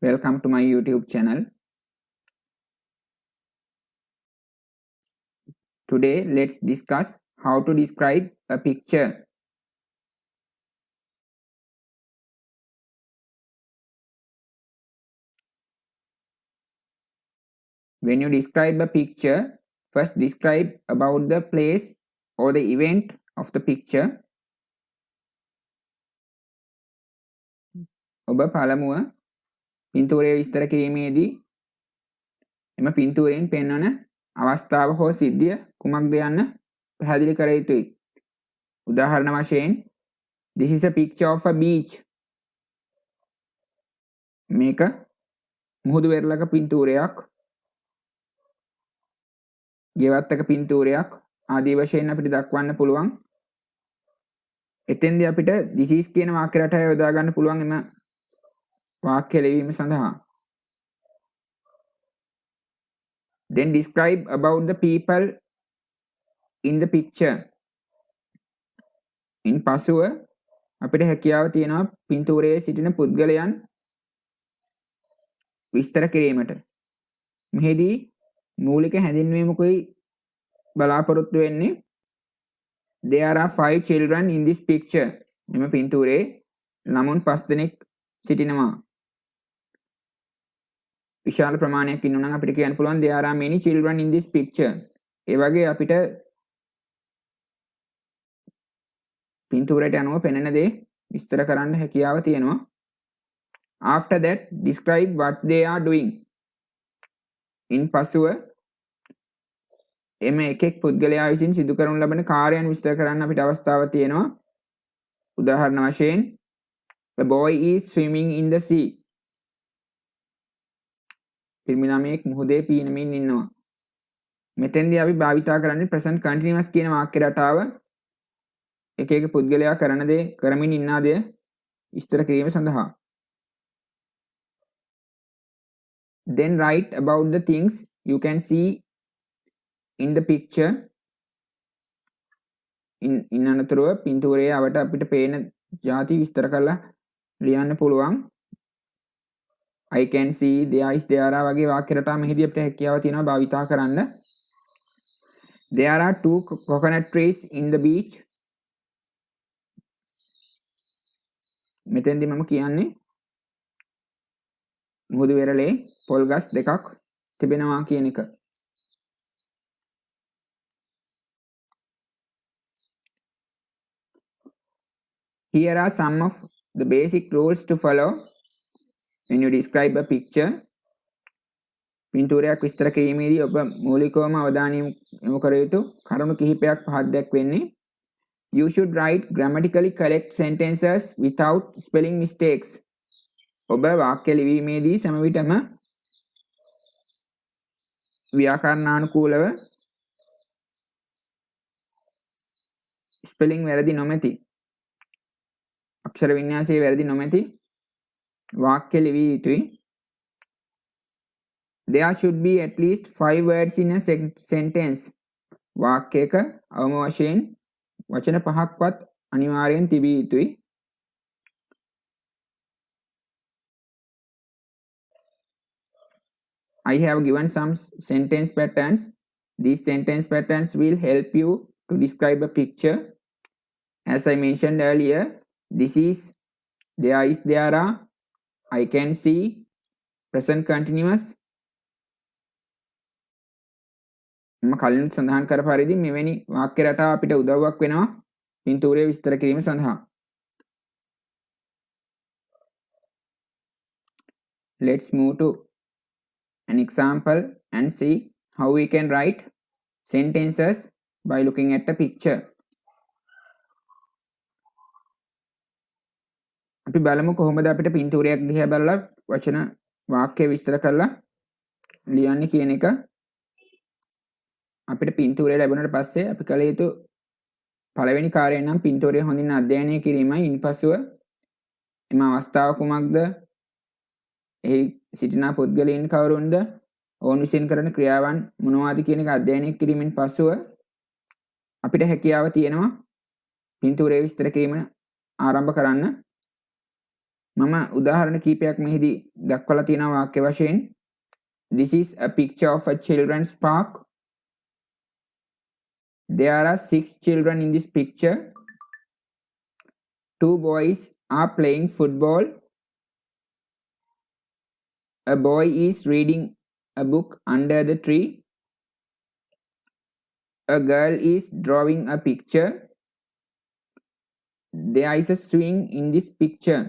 Welcome to my YouTube channel. Today let's discuss how to describe a picture. When you describe a picture, first describe about the place or the event of the picture. ඔබ පළමුව පින්තූරය විස්තර කිරීමේදී එම පින්තූරයෙන් පෙන්වන අවස්ථාව හෝ සිද්ධිය කුමක්ද යන්න පැහැදිලි කර යුතුයි. උදාහරණ වශයෙන් this is a picture of a beach. මේක මුහුදු වෙරළක පින්තූරයක්. ගෙවත්තක පින්තූරයක් ආදී වශයෙන් අපිට දක්වන්න පුළුවන්. එතෙන්දී අපිට this is කියන වාක්‍ය රටාව යොදා ගන්න පුළුවන් එම වාක්‍ය ලිවීම සඳහා. Then describe about the people in the picture. ඉන් පසුව අපිට හැකියාව තියෙනවා පින්තූරයේ සිටින පුද්ගලයන් විස්තර කිරීමට. මෙහිදී මූලික හැඳින්වීමකුයි බලාපොරොත්තු වෙන්නේ. There are 5 children in this picture. මෙම පින්තූරයේ ළමුන් 5 දෙනෙක් සිටිනවා. විශාල ප්‍රමාණයක් ඉන්නවා නම් අපිට කියන්න පුළුවන් there are many children in this picture. ඒ වගේ අපිට පින්තූරයට අනුව පෙනෙන දේ විස්තර කරන්න හැකියාව තියෙනවා. After that describe what they are doing. ඉන් පසුව එම එකෙක් පුද්ගලයා විසින් සිදු කරනු ලබන කාර්යයන් විස්තර කරන්න අපිට අවස්ථාව තියෙනවා. උදාහරණ වශයෙන් the boy is swimming in the sea. පිරිමි ළමයෙක් මුහුදේ පීනමින් ඉන්නවා. මෙතෙන්දී අපි භාවිතා කරන්නේ present continuous කියන වාක්‍ය රටාව. එක එක පුද්ගලයා කරන දේ කරමින් ඉන්න දේ විස්තර කිරීම සඳහා. Then write about the things you can see in the picture. ඉන් අනතුරුව පින්තූරයේ අවට අපිට පේන ಜಾති විස්තර කරලා ලියන්න පුළුවන්. I can see, there is, there are වගේ වාක්‍ය රටා මෙහිදී අපිට හැකියාව තියෙනවා භාවිතා කරන්න. There are 2 coconut trees in the beach. මෙතෙන්දී මම කියන්නේ මුහුදු වෙරළේ පොල් ගස් දෙකක් තිබෙනවා කියන එක. Here are some of the basic rules to follow when you describe a picture. පින්තූරයක් විස්තර කිරීමේදී ඔබ මූලිකවම අවධානය යොමු කර යුතු කරුණු කිහිපයක් පහක් දැක්වෙන්නේ. You should write grammatically correct sentences without spelling mistakes. ඔබ වාක්‍ය ලිවීමේදී සෑම විටම ව්‍යාකරණානුකූලව ස්පෙලිං වැරදි නොමැති අක්ෂර වින්‍යාසයේ වැරදි නොමැති වාක්‍ය ලිවිය යුතුයි. There should be at least 5 words in a sentence. වාක්‍යයක අවම වශයෙන් වචන 5ක්වත් අනිවාර්යෙන් තිබිය යුතුයි. I have given some sentence patterns. These sentence patterns will help you to describe a picture. As I mentioned earlier, this is, there is, there are, I can see, present continuous. මම කලින් සඳහන් කර පරිදි මෙවැනි වාක්‍ය රටාව අපිට උදව්වක් වෙනවා පින්තූරය විස්තර කිරීම සඳහා. Let's move to an example and see how we can write sentences by looking at a picture. අපි බලමු කොහොමද අපිට පින්තූරයක් දිහා බලලා වචන වාක්‍ය විස්තර කරලා ලියන්නේ කියන එක. අපිට පින්තූරය ලැබුණාට පස්සේ අපි කල යුතු පළවෙනි කාර්යය නම් පින්තූරය හොඳින් අධ්‍යයනය කිරීමයි. ඉන්පසුව එම අවස්ථාව කුමක්ද? එහි සිටින පුද්ගලයන් කවුරුන්ද? ඔවුන් විසින් කරන ක්‍රියාවන් මොනවාද කියන එක අධ්‍යයනය කිරීමෙන් පසුව අපිට හැකියාව තියෙනවා පින්තූරය විස්තර කිරීම ආරම්භ කරන්න. මම උදාහරණ කීපයක් මෙහිදී දක්වලා තියෙනවා වාක්‍ය වශයෙන්. This is a picture of a children's park. There are 6 children in this picture. 2 boys are playing football. A boy is reading a book under the tree. A girl is drawing a picture. There is a swing in this picture.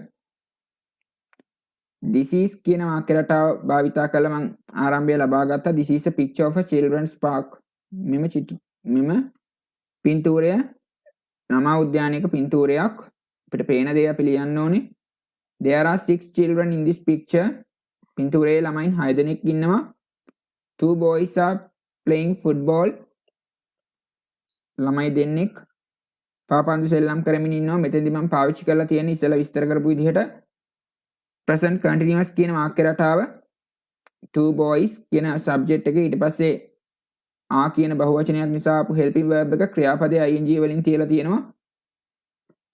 This is කියන වාක්‍ය රටාව භාවිතා කළ මම ආරම්භය ලබා ගත්තා. This is a picture of a children's park. මෙම පින්තූරය ළමා උද්‍යානයක පින්තූරයක්. අපිට පේන දේ අපි ලියන්න ඕනේ. There are 6 children in this picture. පින්තූරයේ ළමයින් 6 දෙනෙක් ඉන්නවා. 2 boys are playing football. ළමයි දෙන්නෙක් පාපන්දු සෙල්ලම් කරමින් ඉන්නවා. මෙතෙන්දි මම පාවිච්චි කරලා තියෙන ඉස්සෙල්ලා විස්තර කරපු විදිහට present continuous කියන වාක්‍ය රටාව 2 boys කියන subject එක ඊට පස්සේ ආ කියන බහුවචනයක් නිසා ආපු helping verb එක ක්‍රියාපදයේ ing වලින් තියලා තියෙනවා.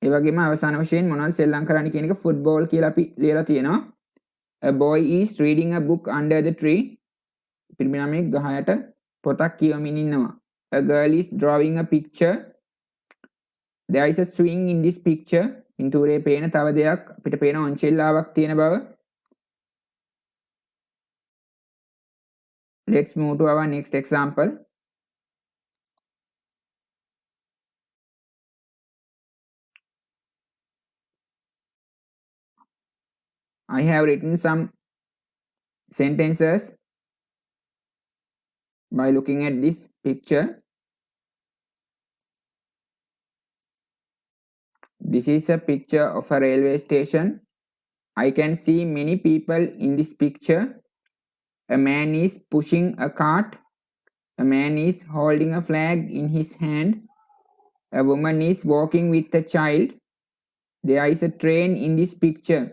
ඒ වගේම අවසාන වශයෙන් මොනවද සෙල්ලම් කරන්න කියන එක football කියලා අපි ලියලා තියෙනවා. A boy is reading a book under the tree. පිරිමි ළමෙක් ගහ යට පොතක් කියවමින් ඉන්නවා. A girl is drawing a picture. There is a swing in this picture. පින්තූරයේ පේන තව දෙයක් අපිට පේන ඔන්චෙල්ලාවක් තියෙන බව. Let's move to our next example. I have written some sentences by looking at this picture. This is a picture of a railway station. I can see many people in this picture. A man is pushing a cart. A man is holding a flag in his hand. A woman is walking with a child. There is a train in this picture.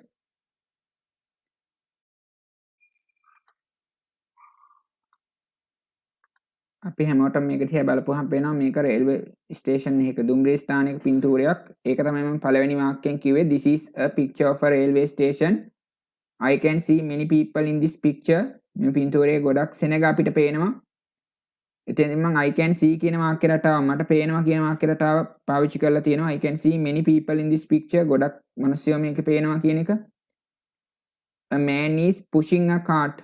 අපි හැමෝටම මේක දිහා බලපුවහම පේනවා මේක railway station එකක දුම්රිය ස්ථානයක පින්තූරයක්. ඒක තමයි මම පළවෙනි වාක්‍යයෙන් කිව්වේ. This is a picture of a railway station. I can see many people in this picture. මේ පින්තූරයේ ගොඩක් සෙනග අපිට පේනවා. එතෙන් මම I can see කියන වාක්‍ය රටාව මට පේනවා කියන වාක්‍ය රටාව පාවිච්චි කරලා තියෙනවා. I can see many people in this picture. ගොඩක් මිනිස්සු මේක පේනවා කියන එක. A man is pushing a cart.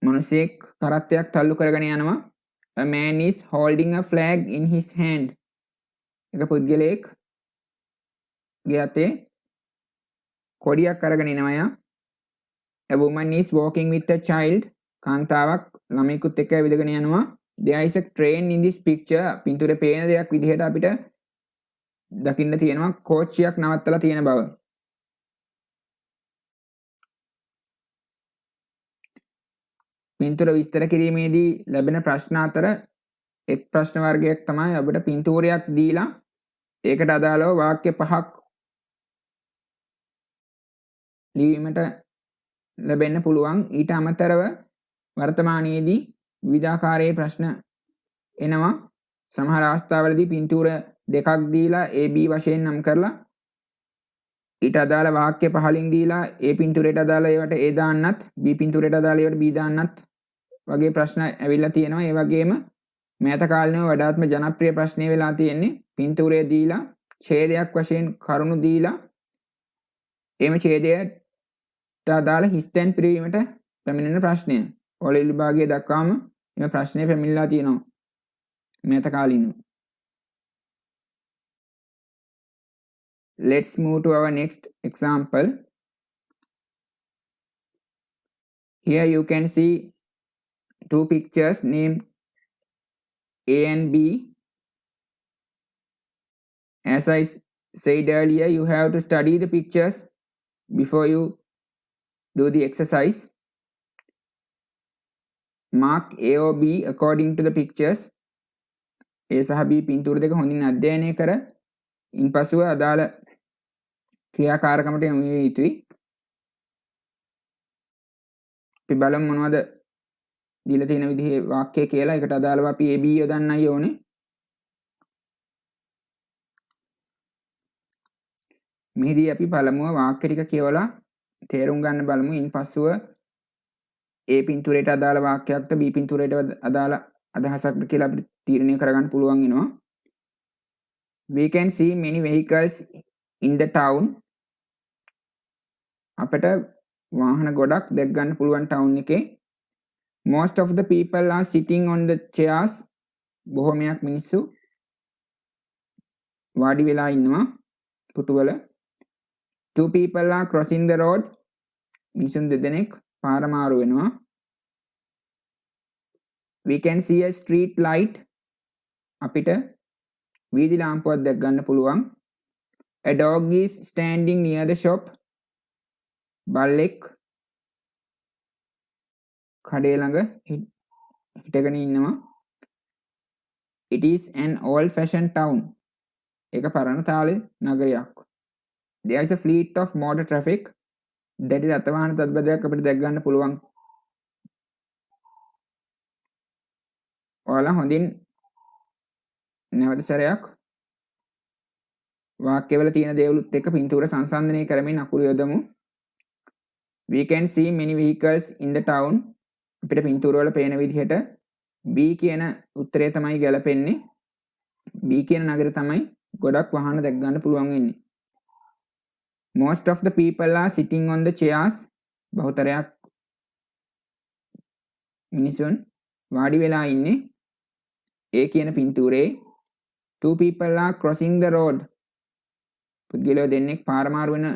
මිනිසෙක් කරත්තයක් තල්ලු කරගෙන යනවා. A man is holding a flag in his hand. එක පුද්ගලයෙක් ගේ අතේ කොඩියක් අරගෙන එනවා යා. A woman is walking with a child. කාන්තාවක් ළමයෙකුත් එක්ක ඇවිදගෙන යනවා. There is a train in this picture. පින්තූරේ පේන දෙයක් විදිහට අපිට දකින්න තියෙනවා කෝච්චියක් නවත්තලා තියෙන බව. පින්තූර විස්තර කිරීමේදී ලැබෙන ප්‍රශ්න අතර එක් ප්‍රශ්න වර්ගයක් තමයි අපිට පින්තූරයක් දීලා ඒකට අදාළව වාක්‍ය පහක් ලියීමට ලැබෙන්න පුළුවන්. ඊට අමතරව වර්තමානයේදී විවිධාකාරයේ ප්‍රශ්න එනවා. සමහර අවස්ථාවලදී පින්තූර දෙකක් දීලා AB වශයෙන් නම් කරලා ඊට අදාළ වාක්‍ය පහලින් දීලා A පින්තූරයට අදාළ ඒවට A දාන්නත් B පින්තූරයට අදාළ ඒවට B දාන්නත් වගේ ප්‍රශ්න ඇවිල්ලා තියෙනවා. ඒ වගේම මෑත කාලේම වඩාත්ම ජනප්‍රිය ප්‍රශ්නේ වෙලා තියෙන්නේ පින්තූරය දීලා ඡේදයක් වශයෙන් කරුණු දීලා එම ඡේදයට අදාළ හිස්තැන් පිරීමට පැමිණෙන ප්‍රශ්නය. ඔලෙල් විභාගයේ දක්වාම මේ ප්‍රශ්නේ පැමිණලා තියෙනවා මෑත කාලිනව. Let's move to our next example. Here you can see two pictures named A and B. As I said earlier, you have to study the pictures before you do the exercise. Mark A or B according to the pictures. A සහ B පින්තූර දෙක හොඳින් අධ්‍යයනය කර ඉන්පසුව අදාළ ක්‍රියාකාරකමට යොමු විය යුතුයි. අපි බලමු මොනවද දීලා තියෙන විදිහේ වාක්‍ය කියලා. ඒකට අදාළව අපි AB යොදන්නයි ඕනේ. මෙහිදී අපි පළමුව වාක්‍ය ටික කියවලා තේරුම් ගන්න බලමු. ඉන්පසුව A පින්තූරයට අදාළ වාක්‍යයක්ද B පින්තූරයට අදාළ අදහසක්ද කියලා අපිට තීරණය කරගන්න පුළුවන් වෙනවා. We can see many vehicles in the town. අපට වාහන ගොඩක් දැක් ගන්න පුළුවන් ටවුන් එකේ. Most of the people are sitting on the chairs. බොහෝමයක් මිනිස්සු වාඩි වෙලා ඉන්නවා පුටුවල. Two people are crossing the road. මිනිසුන් දෙදෙනෙක් පාර මාරු වෙනවා. We can see a street light. අපිට වීදි ලාම්පුවක් දැක් ගන්න පුළුවන්. A dog is standing near the shop. බල්ලෙක් කඩේ ළඟ හිටගෙන ඉන්නවා. It is an old fashioned town. ඒක පරණ තාලේ නගරයක්. There is a fleet of motor traffic. දැඩි රථ වාහන තත්බදයක් අපිට දැක් ගන්න පුළුවන්. ඔයාලා හොඳින් නැවත සැරයක් වාක්‍යවල තියෙන දේවලුත් එක්ක පින්තූර සංසන්දනය කරමින් අකුරු යොදමු. We can see many vehicles in the town. අපිට පින්තූර වල පේන විදිහට B කියන උත්තරය තමයි ගැලපෙන්නේ. B කියන නගරය තමයි ගොඩක් වාහන දැක් ගන්න පුළුවන් වෙන්නේ. Most of the people are sitting on the chairs. බහුතරයක් මිනිසුන් වාඩි වෙලා ඉන්නේ A කියන පින්තූරේ. Two people are crossing the road. පුද්ගලයෝ දෙන්නෙක් පාර මාරු වෙන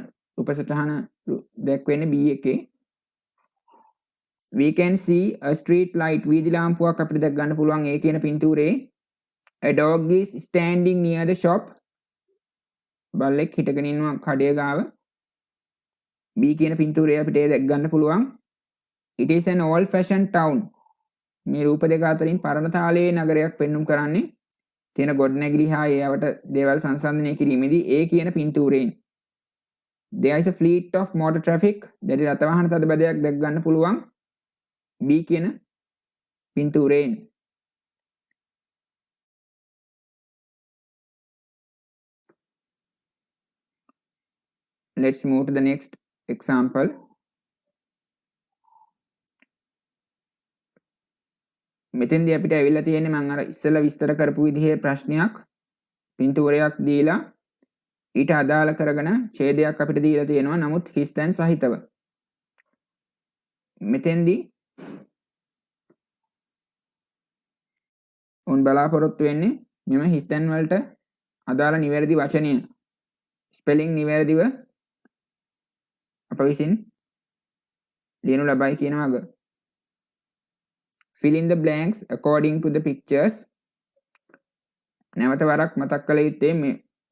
උපසටහන දැක්වෙන්නේ B එකේ. We can see a street light. වීදි ලාම්පුවක් අපිට දැක් ගන්න පුළුවන් A කියන පින්තූරේ. A dog is standing near the shop. බල්ලෙක් හිටගෙන ඉන්නවා කඩේ ගාව. B කියන පින්තූරේ අපිට දැක් ගන්න පුළුවන්. It is an old fashioned town. මේ රූප දෙක අතරින් පරණ තාලයේ නගරයක් පෙන්눔 කරන්නේ තියෙන ගොඩනැගිලි හා ඒවට දේවල් සංසන්දනය කිරීමේදී A කියන පින්තූරයෙන්. There is a fleet of motor traffic. දැඩි රථ වාහන තදබදයක් දැක් ගන්න පුළුවන් B කියන පින්තූරයෙන්. Let's move to the next example. මෙතෙන්දී අපිට ඇවිල්ලා තියෙන්නේ මම අර ඉස්සෙල්ලා විස්තර කරපු විදිහේ ප්‍රශ්නයක්. පින්තූරයක් දීලා ඊට අදාළ කරගෙන ඡේදයක් අපිට දීලා තියෙනවා. නමුත් හිස්තැන් සහිතව. මෙතෙන්දී උන් බලාපොරොත්තු වෙන්නේ මෙම හිස්තැන් වලට අදාළ නිවැරදි වචනය ස්පෙලිං නිවැරදිව අප විසින් ලියනු ලබයි කියන වග. Fill in the blanks according to the pictures. නැවත වරක් මතක් කළ යුත්තේ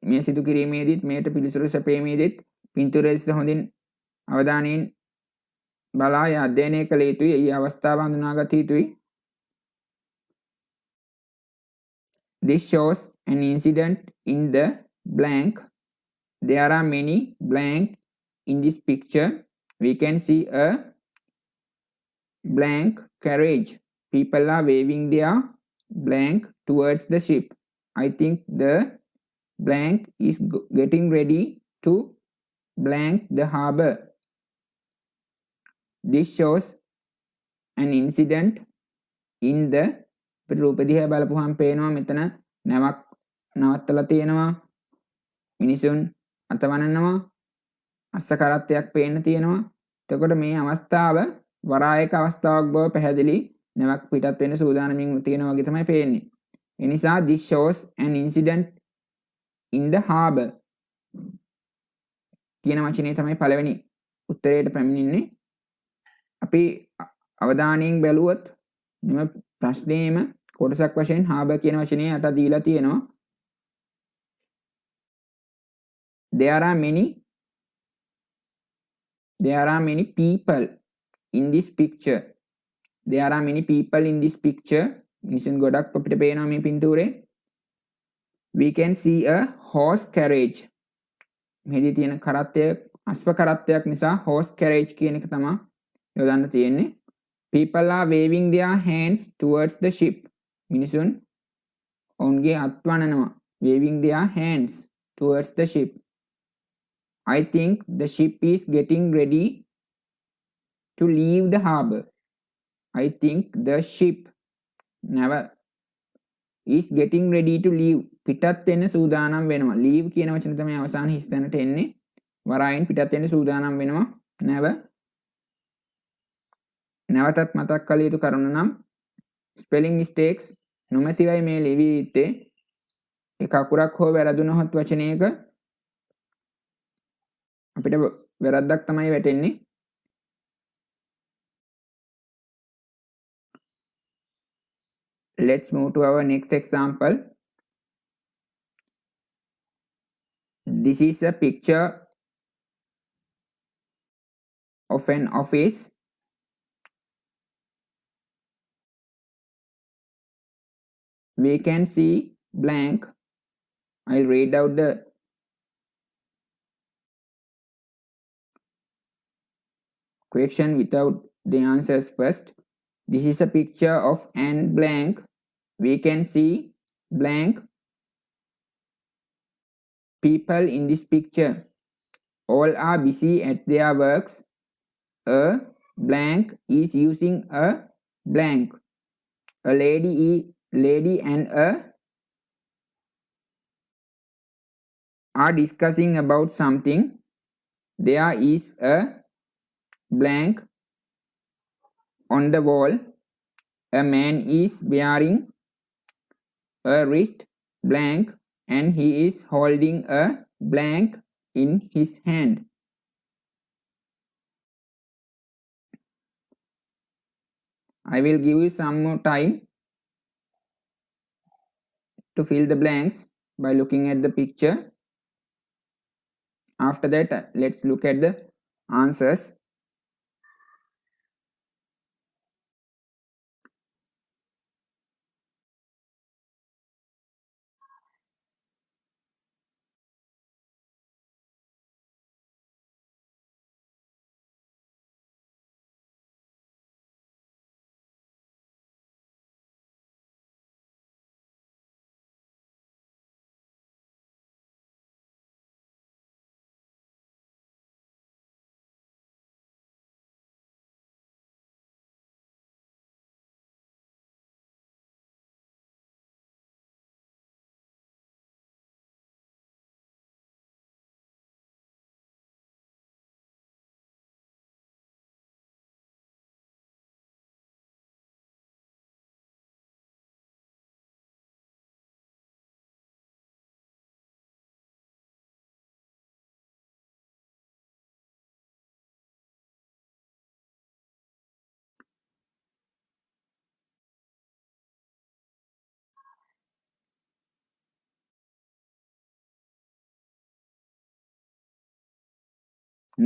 මේ සිදු කිරීමේදීත් මේට පිළිතුරු සැපීමේදීත් පින්තූරය දෙස හොඳින් අවධානයෙන් බලා අධ්‍යයනය කළ යුතුයි. ඒ අවස්ථාව හඳුනාගත යුතුයි. This shows an incident in the blank. There are many blank in this picture. We can see a blank carriage. People are waving their blank towards the ship. I think the blank is getting ready to blank the harbor. This shows an incident in the රූප දිහා බලපුවහම පේනවා මෙතන නැවක් නවත්තලා තියෙනවා. මිනිසුන් අතවනනවා. අස්ස කරත්තයක් පේන්න තියෙනවා. එතකොට මේ අවස්ථාව වරායක අවස්ථාවක් බව පැහැදිලි. නැවක් පිටත් වෙන්න සූදානමින් තියෙනවා වගේ තමයි පේන්නේ. ඒ නිසා this shows an incident in the harbor කියන වචනේ තමයි පළවෙනි උත්තරයට පැමිණෙන්නේ. අපි අවධානයෙන් බැලුවොත් මේ ප්‍රශ්නේම කොටසක් වශයෙන් harbor කියන වචනේ යට දීලා තියෙනවා. There are many people in this picture. There are many people in this picture. මිනිසුන් ගොඩක් අපිට පේනවා මේ පින්තූරේ. We can see a horse carriage. මෙහිදී තියෙන කරත්තය අශ්ව කරත්තයක් නිසා horse carriage කියන එක තමයි යොදන්න තියෙන්නේ. People are waving their hands towards the ship. මිනිසුන් ඔවුන්ගේ අත් වනනවා. Waving their hands towards the ship. I think the ship is getting ready to leave the harbor. I think the ship never is getting ready to leave. පිටත් වෙන්න සූදානම් වෙනවා. leave කියන වචනේ තමයි අවසාන හිස් තැනට එන්නේ. වරායින් පිටත් වෙන්න සූදානම් වෙනවා. never. නැවතත් මතක් කළ යුතු කරුණ නම් spelling mistakes නොමැතිවයි මේ ලිවී යුත්තේ. එක අකුරක් හෝ වැරදුනහොත් වචනයක අපිට වැරද්දක් තමයි වැටෙන්නේ. Let's move to our next example. This is a picture of an office. We can see blank. I'll read out the question without the answers first. This is a picture of an blank. We can see blank people in this picture. All are busy at their works. A blank is using a blank. A lady and a are discussing about something. There is a blank on the wall. A man is wearing a wrist blank and he is holding a blank in his hand. I will give you some more time to fill the blanks by looking at the picture. After that, let's look at the answers.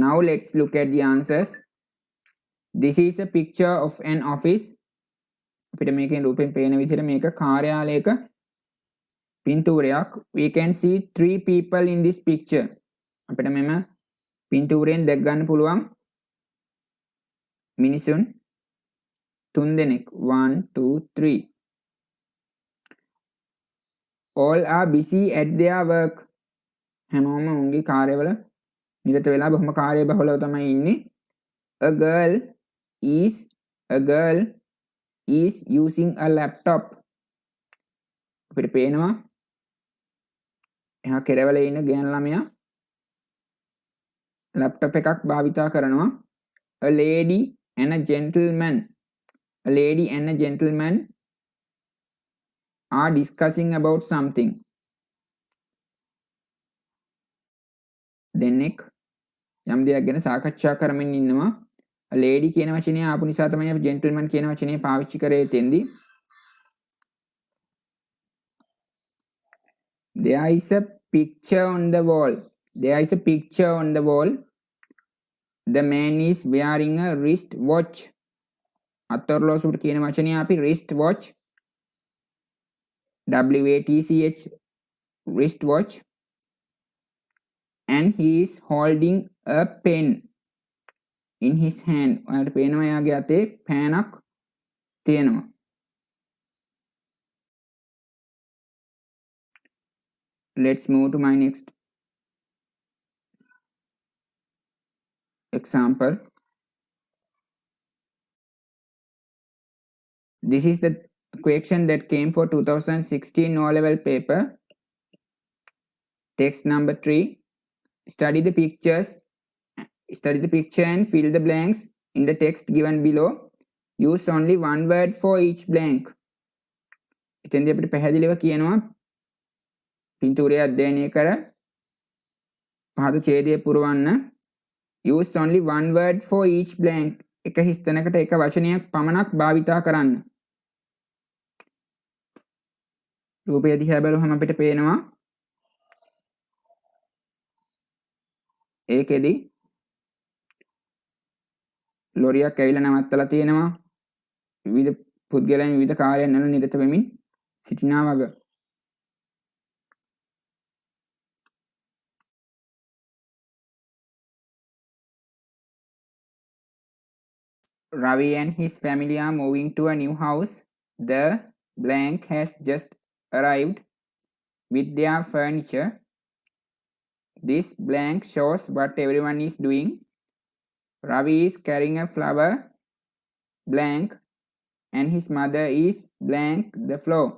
Now let's look at the answers. This is a picture of an office. අපිට මේකෙන් රූපෙන් පේන විදිහට මේක කාර්යාලයක පින්තූරයක්. We can see 3 people in this picture. අපිට මෙම පින්තූරයෙන් දැක් ගන්න පුළුවන් මිනිසුන් 3 දෙනෙක්. 1 2 3. All are busy at their work. හැමෝම උන්ගේ කාර්යවල නිරත වෙලා බොහොම කාර්යබහුලව තමයි ඉන්නේ. A girl is using a laptop. අපිට පේනවා එහා කෙරවල ඉන්න ගෑනු ළමයා laptop එකක් භාවිතා කරනවා. A lady and a gentleman are discussing about something. දෙන්නෙක් යම් දෙයක් ගැන සාකච්ඡා කරමින් ඉන්නවා. A lady කියන වචනේ ආපු නිසා තමයි අපි gentleman කියන වචනේ පාවිච්චි කරේ තෙන්දී. There is a picture on the wall. The man is wearing a wrist watch. අතොරලෝසුවට කියන වචනේ අපි wrist watch. WATCH wrist watch. And he is holding a pen in his hand. ඔයාලට පේනවා එයාගේ අතේ පෑනක් තියෙනවා. Let's move to my next example. This is the question that came for 2016 O-level paper. Text number 3. Study the picture and fill the blanks in the text given below. Use only one word for each blank. එතෙන්දී අපිට පැහැදිලිව කියනවා පින්තූරය අධ්‍යයනය කර පහත ඡේදය පුරවන්න. Use only one word for each blank. එක හිස්තැනකට එක වචනයක් පමණක් භාවිතා කරන්න. රූපය දිහා බලුවහම අපිට පේනවා ඒකෙදි ලොරියක් ඇවිල්ලා නවත්තලා තියෙනවා. විවිධ පුද්ගලයන් විවිධ කාර්යයන් වල නිරත වෙමින් සිටිනා වග. Ravi and his family are moving to a new house. The blank has just arrived with their furniture. This blank shows what everyone is doing. Ravi is carrying a flower blank and his mother is blank the floor.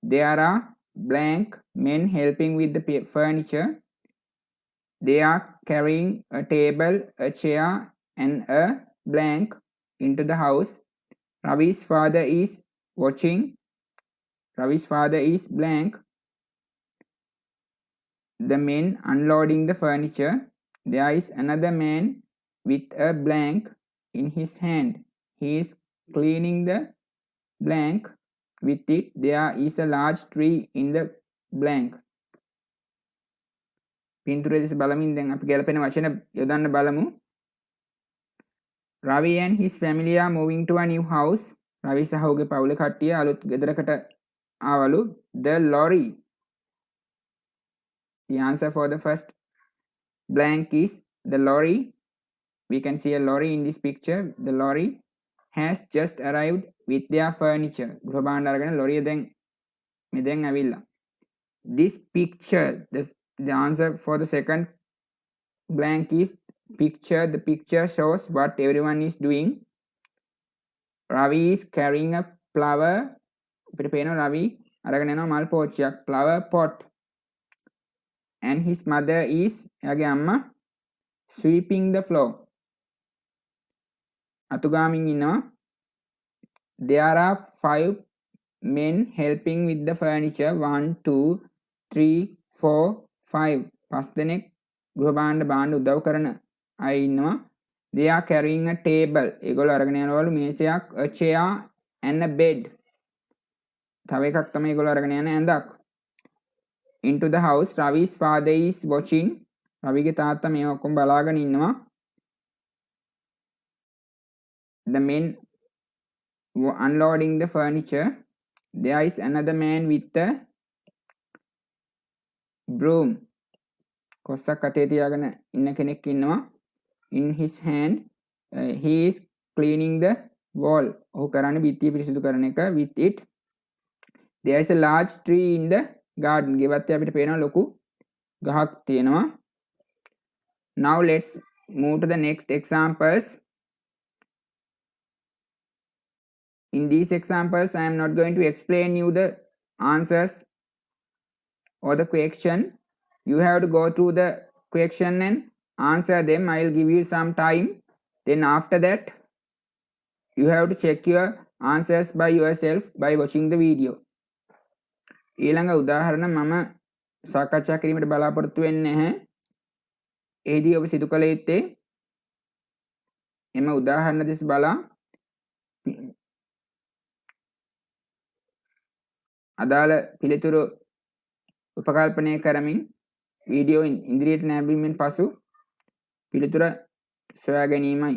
There are blank men helping with the furniture. They are carrying a table, a chair and a blank into the house. Ravi's father is watching. Ravi's father is blank. The men unloading the furniture. There is another man with a blank in his hand. He is cleaning the blank with it. There is a large tree in the blank. පින්තූරය දෙස බලමින් දැන් අපි ගැලපෙන වචන යොදන්න බලමු. Ravi and his family are moving to a new house. Ravi සහෝගේ පවුලේ කට්ටිය අලුත් ගෙදරකට ආවලු. The lorry. The answer for the first blank is the lorry. We can see a lorry in this picture. The lorry has just arrived with their furniture. ගෘහ භාණ්ඩ අරගෙන ලොරිය දැන් මෙතෙන් ඇවිල්ලා. This picture, the answer for the second blank is picture. The picture shows what everyone is doing. Ravi is carrying a flower. අපිට පේනවා Ravi අරගෙන යනවා මල් පෝච්චියක්, flower pot. And his mother is, එයාගේ අම්මා sweeping the floor. අතුගාමින් ඉන්නවා. There are 5 men helping with the furniture. 1 2 3 4 5. 5 දෙනෙක් ගෘහ භාණ්ඩ උදව් කරන අය ඉන්නවා. They are carrying a table. ඒගොල්ලෝ අරගෙන යනවලු මේසයක්, a chair and a bed. තව එකක් තමයි ඒගොල්ලෝ අරගෙන යන ඇඳක්. Into the house. Ravi's father is watching. රවිගේ තාත්තා මේ ඔක්කොම බලාගෙන ඉන්නවා. The men were unloading the furniture. There is another man with a broom. කොස්සක් අතේ තියාගෙන ඉන්න කෙනෙක් ඉන්නවා. In his hand, he is cleaning the wall. ඔහු කරන්නේ බිත්තිය පිරිසිදු කරන එක with it. There is a large tree in the garden. ගෙවත්තේ අපිට පේනවා ලොකු ගහක් තියෙනවා. Now let's move to the next examples. In these examples, I am not going to explain you the answers or the question. You have to go through the question and answer them. I will give you some time. Then after that, you have to check your answers by yourself by watching the video. ඊළඟ උදාහරණ මම සාකච්ඡා කිරීමට බලාපොරොත්තු වෙන්නේ නැහැ. එහිදී ඔබ සිදු කළ යුත්තේ එම උදාහරණ දෙස බලා අදාළ පිළිතුරු උපකල්පනය කරමින් වීඩියෝ ඉදිරියට නැරඹීමෙන් පසු පිළිතුර සොයා ගැනීමයි.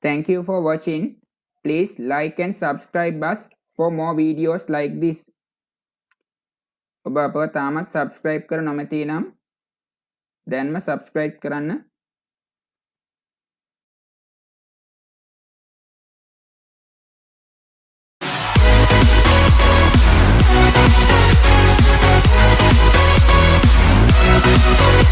Thank you for watching. Please like and subscribe us for more videos like this. ඔබ අපව තාමත් subscribe කර නොමැති නම් දැන්ම subscribe කරන්න.